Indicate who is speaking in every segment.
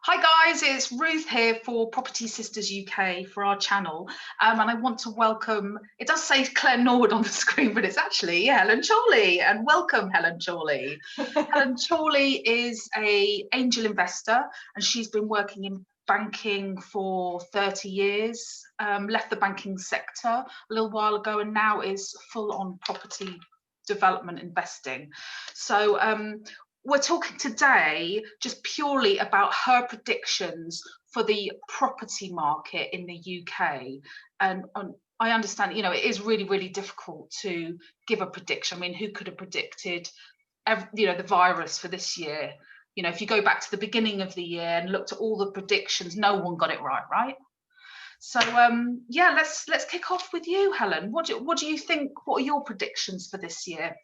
Speaker 1: Hi guys, it's Ruth here for Property Sisters UK for our channel, and I want to welcome, it does say Claire Norwood on the screen, but it's actually Helen Chorley, and welcome Helen Chorley. Helen Chorley is an angel investor and she's been working in banking for 30 years, left the banking sector a little while ago and now is full on property development investing. So we're talking today just purely about her predictions for the property market in the UK. And I understand, it is really, really difficult to give a prediction. I mean, who could have predicted, the virus for this year? If you go back to the beginning of the year and looked at all the predictions, no one got it right? So yeah, let's kick off with you, Helen. What do you think? What are your predictions for this year?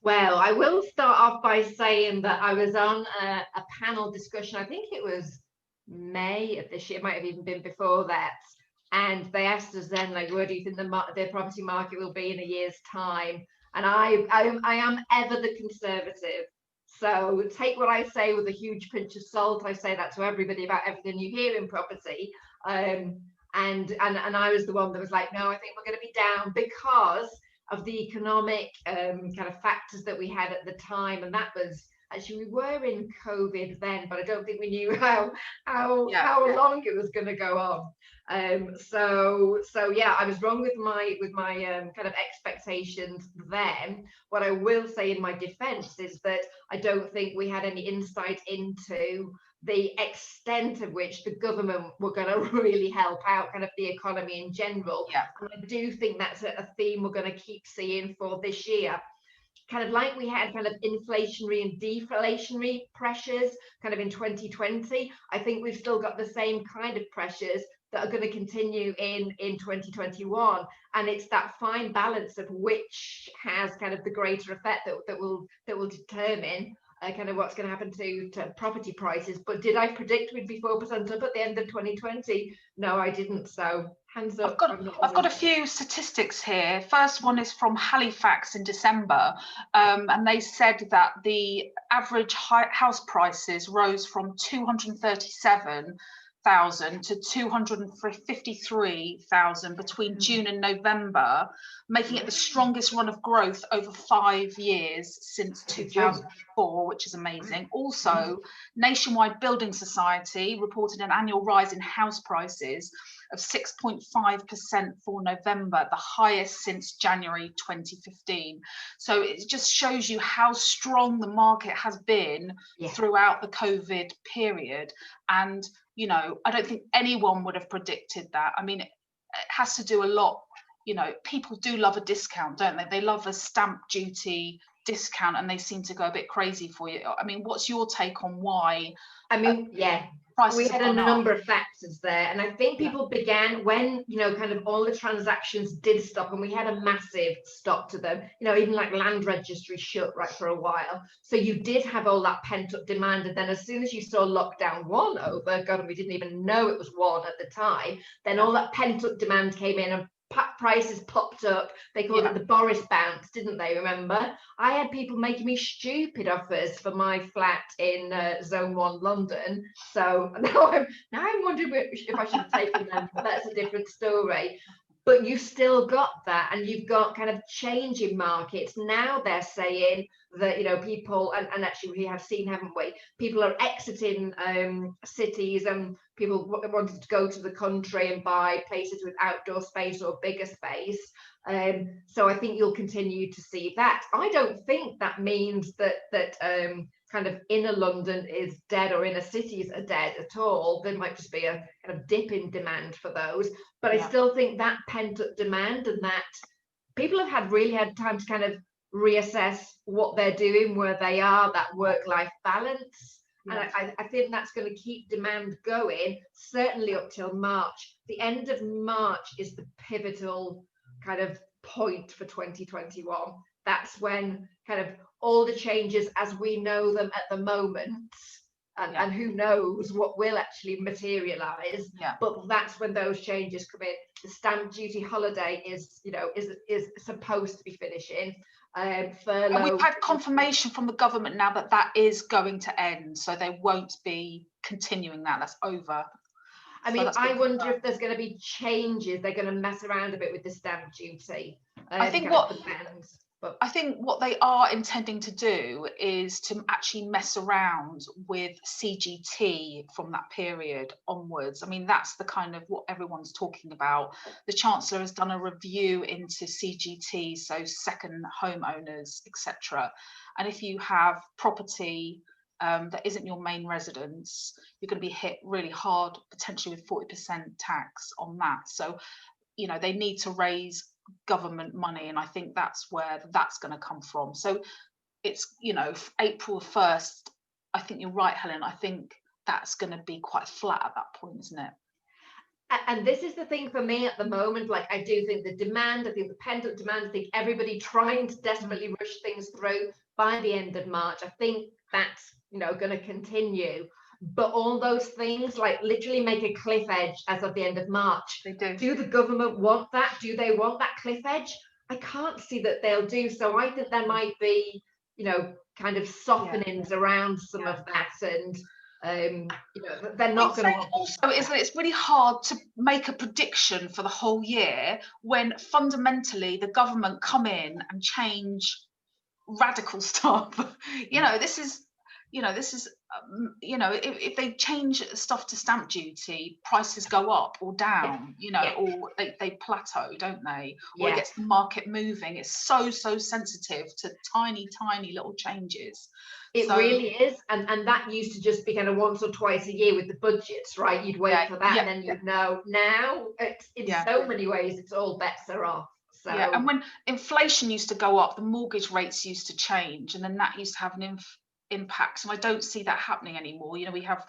Speaker 2: Well, I will start off by saying that I was on a panel discussion, I think it was May of this year, it might have even been before that, and they asked us then, like, where do you think the property market will be in a year's time? And I am ever the conservative, so take what I say with a huge pinch of salt. I say that to everybody about everything you hear in property, and I was the one that was like, no, I think we're going to be down because of the economic kind of factors that we had at the time. And that was actually, we were in COVID then, but I don't think we knew how long it was going to go on. So yeah, I was wrong with my kind of expectations then. What I will say in my defense is that I don't think we had any insight into the extent of which the government were going to really help out kind of the economy in general.
Speaker 1: Yeah.
Speaker 2: And I do think that's a theme we're going to keep seeing for this year. Kind of like we had kind of inflationary and deflationary pressures kind of in 2020, I think we've still got the same kind of pressures that are going to continue in 2021. And it's that fine balance of which has kind of the greater effect that will determine kind of what's going to happen to property prices. But did I predict we'd be 4% up at the end of 2020? No, I didn't. So hands up.
Speaker 1: I've got a few statistics here. First one is from Halifax in December, and they said that the average house prices rose from 237,000 to 253,000 between June and November, making it the strongest run of growth over 5 years since 2004, which is amazing. Also, Nationwide Building Society reported an annual rise in house prices of 6.5% for November, the highest since January 2015. So it just shows you how strong the market has been throughout the COVID period. And I don't think anyone would have predicted that. I mean, it has to do a lot, people do love a discount, don't they? They love a stamp duty discount and they seem to go a bit crazy for you. I mean, what's your take on why?
Speaker 2: I mean, we had a number of factors there, and I think people began when kind of all the transactions did stop, and we had a massive stop to them. Even like land registry shut right for a while, so you did have all that pent up demand. And then as soon as you saw lockdown 1 over, God, and we didn't even know it was 1 at the time, then all that pent up demand came in and prices popped up. They called it the Boris bounce, didn't they? Remember, I had people making me stupid offers for my flat in Zone 1 London. So now I'm wondering if I should have taken them. That's a different story. But you still got that, and you've got kind of changing markets. Now they're saying that, people, and actually we have seen, haven't we? People are exiting cities, and people wanted to go to the country and buy places with outdoor space or bigger space. So I think you'll continue to see that. I don't think that means that kind of inner London is dead or inner cities are dead at all. There might just be a kind of dip in demand for those, but I still think that pent up demand and that people have really had time to kind of reassess what they're doing, where they are, that work-life balance. And I think that's going to keep demand going, certainly up till March. The end of March is the pivotal kind of point for 2021. That's when kind of all the changes as we know them at the moment, and who knows what will actually materialize, but that's when those changes come in. The stamp duty holiday is supposed to be finishing.
Speaker 1: Furlough. And we've had confirmation from the government now that is going to end, so there won't be continuing that. That's over.
Speaker 2: I mean, I wonder if there's going to be changes. They're going to mess around a bit with the stamp duty.
Speaker 1: I think what they are intending to do is to actually mess around with CGT from that period onwards. I mean, that's the kind of what everyone's talking about. The Chancellor has done a review into CGT, so second homeowners, etc. And if you have property that isn't your main residence, you're going to be hit really hard, potentially with 40% tax on that. So, you know, they need to raise government money, and I think that's where that's going to come from. So it's, you know, April 1st, I think you're right, Helen. I think that's going to be quite flat at that point, isn't it?
Speaker 2: And this is the thing for me at the moment. Like, I do think the demand, I think the pendant demand, I think everybody trying to desperately rush things through by the end of March, I think that's, you know, going to continue. But all those things, like, literally make a cliff edge as of the end of March.
Speaker 1: They do.
Speaker 2: Do the government want that? Do they want that cliff edge? I can't see that they'll do. So I think there might be, you know, kind of softenings around some of that, and you know, they're not going to.
Speaker 1: Also, isn't it? It's really hard to make a prediction for the whole year when fundamentally the government come in and change radical stuff. You know, this is, you know, if they change stuff to stamp duty, prices go up or down, you know, or they plateau, don't they? Or it gets the market moving. It's so sensitive to tiny little changes.
Speaker 2: It really is, and that used to just be kind of once or twice a year with the budgets, right? You'd wait for that, and then you'd know. Now, it's, in so many ways, it's all bets are off. So.
Speaker 1: Yeah, and when inflation used to go up, the mortgage rates used to change, and then that used to have an impact. And I don't see that happening anymore. You know, we have,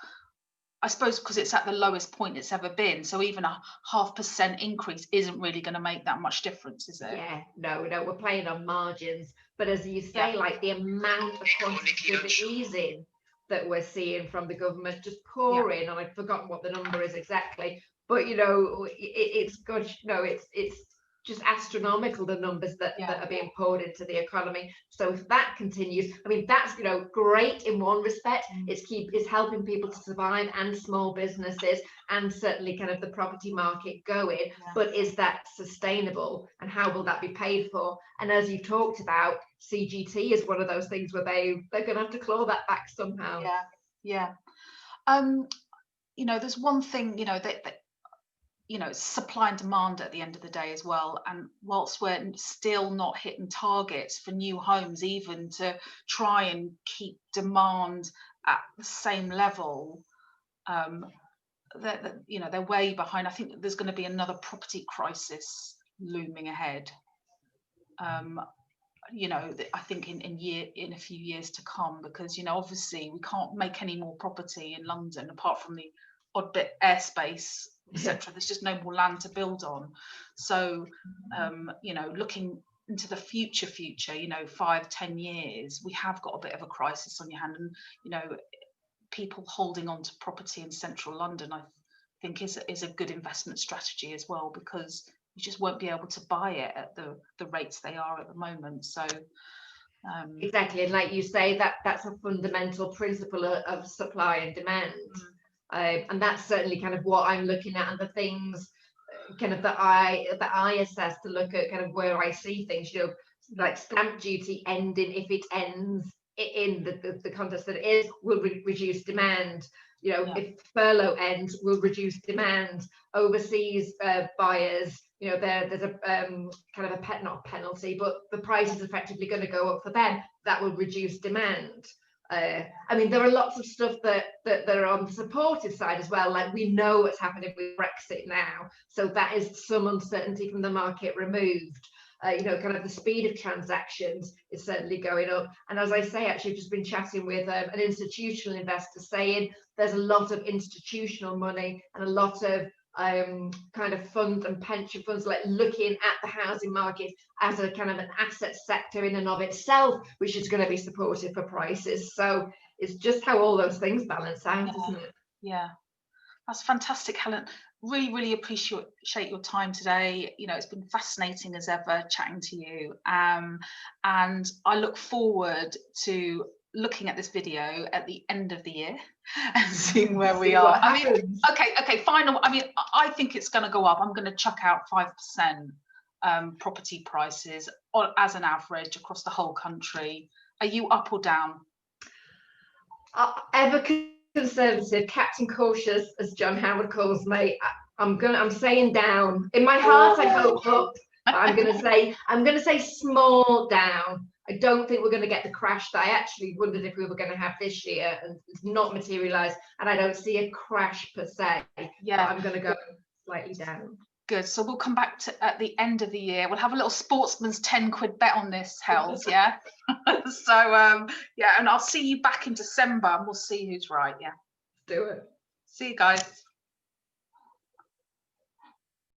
Speaker 1: I suppose, because it's at the lowest point it's ever been. So even a 0.5% increase isn't really going to make that much difference, is it?
Speaker 2: Yeah, no, we're playing on margins. But as you say, like the amount of quantitative easing that we're seeing from the government just pouring, and I've forgotten what the number is exactly, but you know, it's good. No, it's just astronomical, the numbers that are being poured into the economy. So if that continues, I mean, that's, you know, great in one respect. It's helping people to survive, and small businesses, and certainly kind of the property market going. But is that sustainable, and how will that be paid for? And as you talked about, CGT is one of those things where they're going to have to claw that back somehow.
Speaker 1: You know, there's one thing, you know, that you know, supply and demand at the end of the day as well. And whilst we're still not hitting targets for new homes, even to try and keep demand at the same level, you know, they're way behind. I think there's going to be another property crisis looming ahead. You know, I think in a few years to come, because, you know, obviously we can't make any more property in London apart from the odd bit airspace, etc. There's just no more land to build on. So you know, looking into the future, you know, 5-10 years, we have got a bit of a crisis on your hand. And, you know, people holding on to property in central London, I think is a good investment strategy as well, because you just won't be able to buy it at the rates they are at the moment. So
Speaker 2: exactly, and like you say, that's a fundamental principle of supply and demand. And that's certainly kind of what I'm looking at, and the things kind of that I assess to look at kind of where I see things, you know, like stamp duty ending, if it ends in the context that it is, will reduce demand. You know, if furlough ends, will reduce demand. Overseas buyers, you know, there's a kind of not a penalty, but the price is effectively going to go up for them. That will reduce demand. I mean, there are lots of stuff that are on the supportive side as well. Like, we know what's happening with Brexit now, so that is some uncertainty from the market removed. You know, kind of the speed of transactions is certainly going up. And as I say, actually, I've just been chatting with an institutional investor saying there's a lot of institutional money and a lot of kind of funds and pension funds like looking at the housing market as a kind of an asset sector in and of itself, which is going to be supportive for prices. So it's just how all those things balance out, isn't it?
Speaker 1: Yeah, that's fantastic, Helen. Really appreciate your time today. You know, it's been fascinating as ever chatting to you, and I look forward to looking at this video at the end of the year and seeing where we are. I mean, okay, final. I mean, I think it's going to go up. I'm going to chuck out 5% property prices as an average across the whole country. Are you up or down?
Speaker 2: Ever conservative, Captain Cautious, as John Howard calls me. I'm saying down. In my heart, I hope up. But I'm gonna say small down. I don't think we're going to get the crash that I actually wondered if we were going to have this year, and it's not materialized. And I don't see a crash per se. Yeah, I'm going to go slightly down.
Speaker 1: Good. So we'll come back to at the end of the year. We'll have a little sportsman's 10 quid bet on this, Hels. Yeah. So yeah, and I'll see you back in December, and we'll see who's right. Yeah.
Speaker 2: Do it.
Speaker 1: See you guys.